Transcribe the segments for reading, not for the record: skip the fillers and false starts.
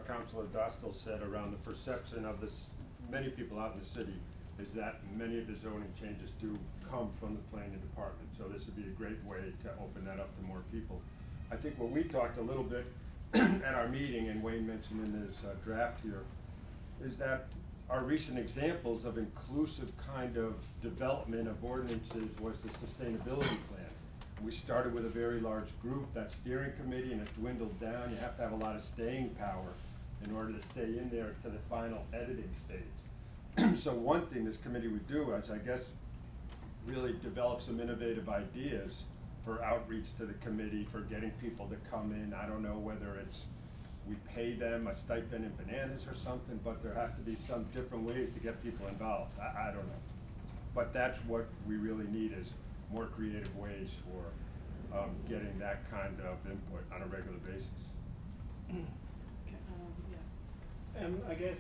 Councilor Dostal said around the perception of this, many people out in the city, is that many of the zoning changes do come from the planning department. So this would be a great way to open that up to more people. I think what we talked a little bit at our meeting, and Wayne mentioned in his draft here, is that our recent examples of inclusive kind of development of ordinances was the sustainability plan. We started with a very large group, that steering committee, and it dwindled down. You have to have a lot of staying power in order to stay in there to the final editing stage. So one thing this committee would do is, I guess, really develop some innovative ideas for outreach to the committee, for getting people to come in. I don't know whether it's we pay them a stipend in bananas or something, but there has to be some different ways to get people involved. I don't know. But that's what we really need, is more creative ways for getting that kind of input on a regular basis. I guess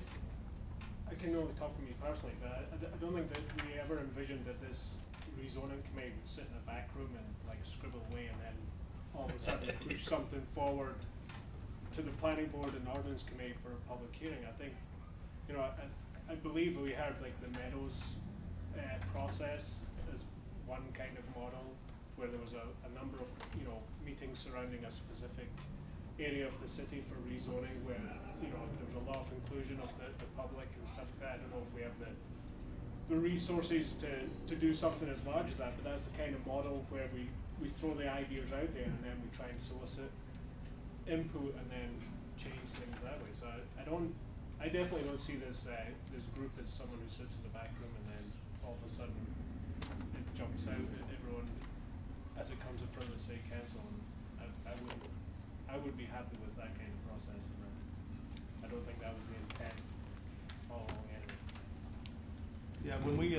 I can only talk for me personally, but I don't think that we ever envisioned that this rezoning committee would sit in a back room and like scribble away and then all of a sudden push something forward to the planning board and ordinance committee for a public hearing. I think, you know, I believe we heard like the Meadows process as one kind of model where there was a number of, you know, meetings surrounding a specific area of the city for rezoning where, you know, there was a lot of inclusion of the public and stuff like that. I don't know if we have the resources to do something as large as that, but that's the kind of model where we throw the ideas out there and then we try and solicit input and then change things that way. So I definitely don't see this this group as someone who sits in the back room and then all of a sudden it jumps out at everyone as it comes in front of the city council. And I would be happy with that kind of process. And I don't think that was the intent all along anyway. Yeah, when we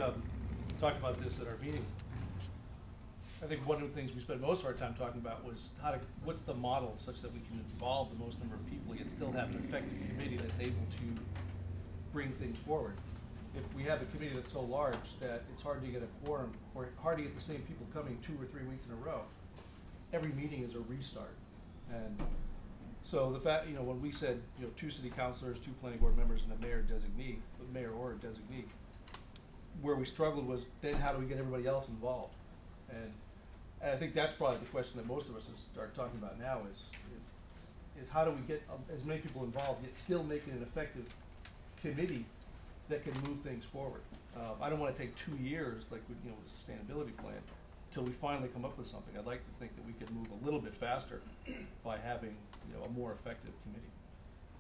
talked about this at our meeting, I think one of the things we spent most of our time talking about was what's the model such that we can involve the most number of people yet still have an effective committee that's able to bring things forward. If we have a committee that's so large that it's hard to get a quorum or hard to get the same people coming 2 or 3 weeks in a row, every meeting is a restart. And so the fact, you know, when we said, you know, 2 city councilors, 2 planning board members, and a mayor designee, a mayor or a designee, where we struggled was then how do we get everybody else involved? And I think that's probably the question that most of us are talking about now is how do we get as many people involved yet still make it an effective committee that can move things forward. I don't want to take 2 years like with, you know, the sustainability plan till we finally come up with something. I'd like to think that we could move a little bit faster by having, you know, a more effective committee.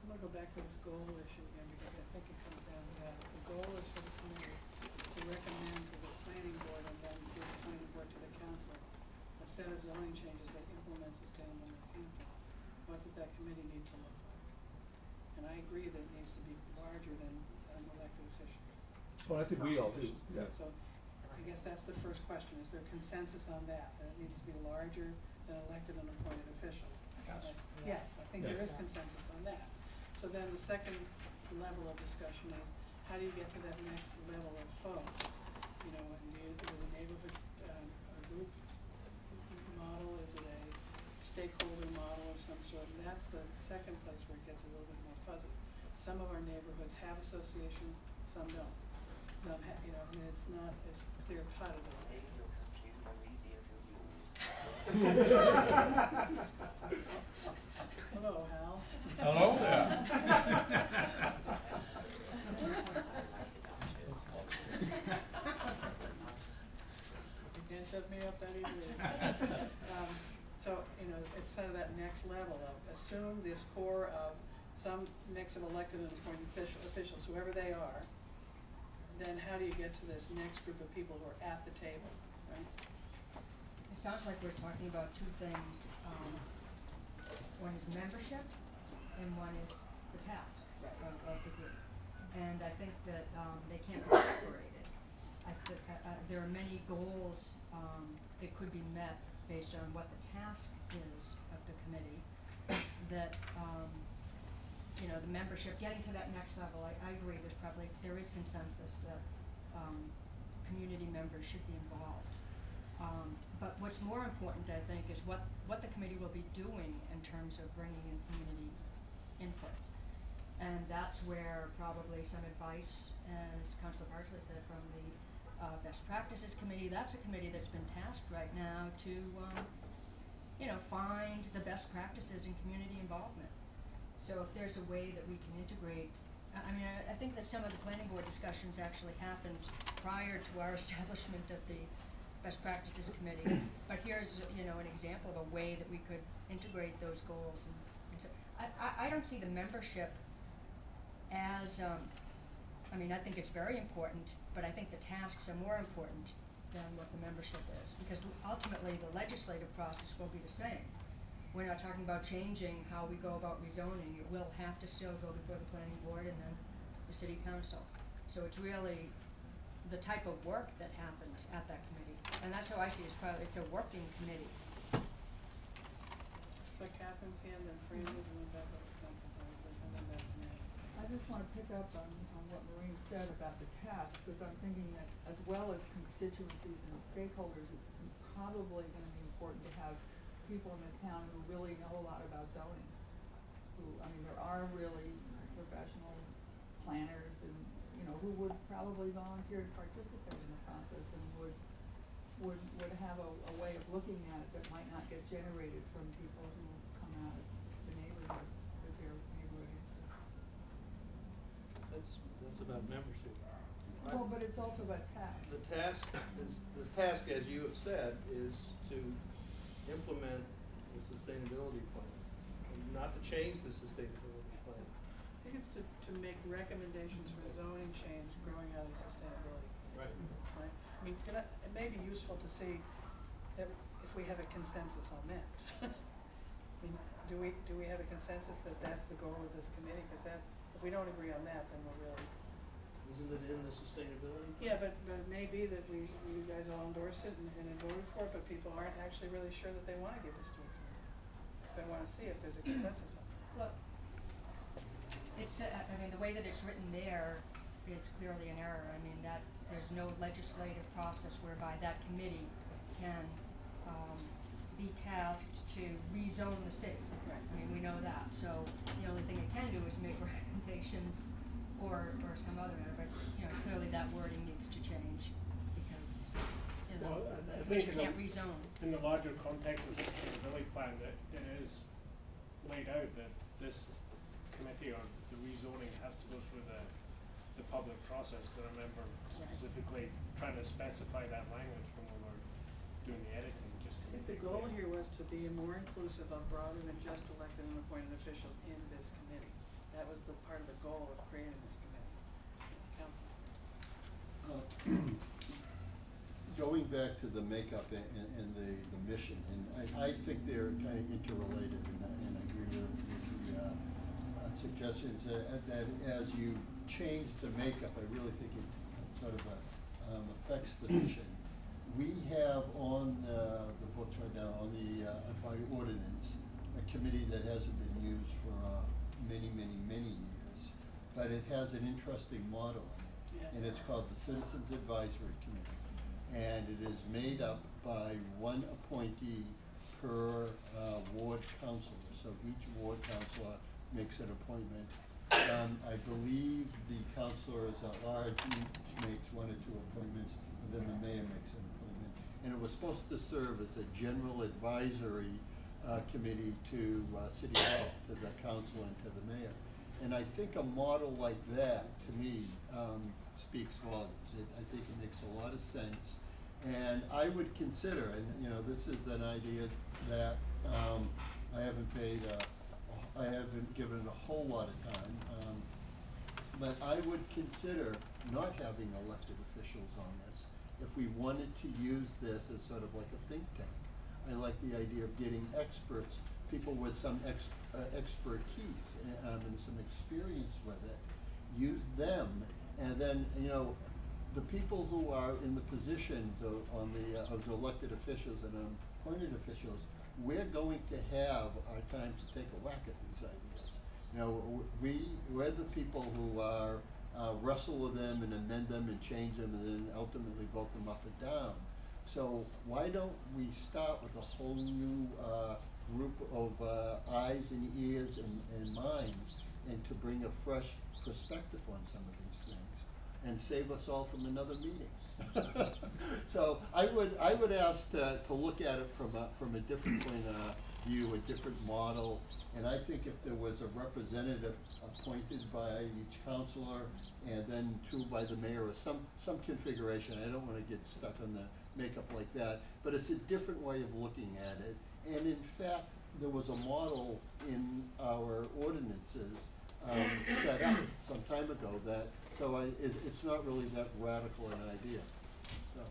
I'm going to go back to this goal issue again because I think it comes down to that. The goal is for the committee to recommend to the planning board and then give the planning board to the council a set of zoning changes that implement Sustainable Northampton. What does that committee need to look like? And I agree that it needs to be larger than elected officials. Well, I think we all do. Yeah. So I guess that's the first question. Is there consensus on that? That it needs to be larger than elected and appointed officials? Yes. I think there is consensus on that. So then the second level of discussion is how do you get to that next level of folks? You know, is it a neighborhood group model? Is it a stakeholder model of some sort? And that's the second place where it gets a little bit more fuzzy. Some of our neighborhoods have associations, some don't. Some have, you know, I mean, it's not as clear cut as it is. Hello, Hal. Hello there. You can't shut me up that easily. So, you know, it's sort of that next level of assume this core of some mix of elected and appointed officials, whoever they are, then how do you get to this next group of people who are at the table, right? It sounds like we're talking about 2 things. One is membership and one is the task of the group. And I think that they can't be separated. There are many goals that could be met based on what the task is of the committee that you know, the membership, getting to that next level, I agree, there is consensus that community members should be involved. But what's more important, I think, is what the committee will be doing in terms of bringing in community input. that's where probably some advice, as Councilor Parsley said, from the Best Practices Committee. That's a committee that's been tasked right now to, you know, find the best practices in community involvement. So if there's a way that we can integrate, I mean, I think that some of the planning board discussions actually happened prior to our establishment of the Best Practices Committee. But here's, you know, an example of a way that we could integrate those goals. And so I don't see the membership as, I mean, I think it's very important, but I think the tasks are more important than what the membership is, because ultimately the legislative process will be the same. We're not talking about changing how we go about rezoning. It will have to still go before the planning board and then the city council. So it's really the type of work that happens at that committee. And that's how I see it. It's a working committee. So Catherine's hand, then Franny's, and then back up to Council President, and then back to me. I just want to pick up on what Maureen said about the task, because I'm thinking that as well as constituencies and stakeholders, it's probably going to be important to have people in the town who really know a lot about zoning. I mean, there are really professional planners and, you know, who would probably volunteer to participate in the process and would have a way of looking at it that might not get generated from people who come out of the neighborhood with their neighborhood interests. That's about membership. Well, but it's also about task. The task as you have said, is to implement the sustainability plan, and not to change the sustainability plan. I think it's to make recommendations for zoning change growing out of sustainability. Right. Right? I mean, it may be useful to see that if we have a consensus on that. I mean, do we have a consensus that that's the goal of this committee? Because that, if we don't agree on that, then we're really. Isn't it in the sustainability plan? Yeah, but it may be that you guys all endorsed it and voted for it, but people aren't actually really sure that they want to give this to a committee. So I want to see if there's a consensus on that. Look, it's, I mean, the way that it's written there is clearly an error. I mean, that there's no legislative process whereby that committee can be tasked to rezone the city. Right. I mean, we know that. So the only thing it can do is make recommendations or some other matter. But, you know, clearly that wording needs to change because, you know, Well, I the committee think can't rezone. in the larger context of the sustainability plan, that it is laid out that this committee or the rezoning has to go through the public process. But I remember specifically trying to specify that language when we were doing the editing. Just to I think make the it goal clear. here was to be more inclusive of broader than just elected and appointed officials in this committee. That was the part of the goal of creating this committee. Council. Going back to the makeup and the mission, and I think they're kind of interrelated, and I agree with the suggestions that as you change the makeup, I really think it sort of affects the mission. We have on the books right now, on the by ordinance, a committee that hasn't been used for many years, but it has an interesting model in it, and it's called the Citizens Advisory Committee, and it is made up by one appointee per ward councilor. So each ward councilor makes an appointment. I believe the councilors at large each makes 1 or 2 appointments, and then the mayor makes an appointment. And it was supposed to serve as a general advisory committee to City Hall, to the council and to the mayor. And I think a model like that, to me, speaks volumes. I think it makes a lot of sense. And I would consider, and you know, this is an idea that I haven't given it a whole lot of time, but I would consider not having elected officials on this if we wanted to use this as sort of like a think tank. I like the idea of getting experts, people with some expertise and some experience with it, use them, and then, you know, the people who are in the positions of the elected officials and appointed officials, we're going to have our time to take a whack at these ideas. You know, we're the people who are wrestle with them and amend them and change them and then ultimately vote them up and down. So why don't we start with a whole new group of eyes and ears and minds and to bring a fresh perspective on some of these things, and save us all from another meeting. So I would ask to look at it from a different point of view, a different model, and I think if there was a representative appointed by each councilor and then two by the mayor or some configuration, I don't want to get stuck on the makeup like that, but it's a different way of looking at it. And in fact, there was a model in our ordinances set up some time ago that, so it's not really that radical an idea, so.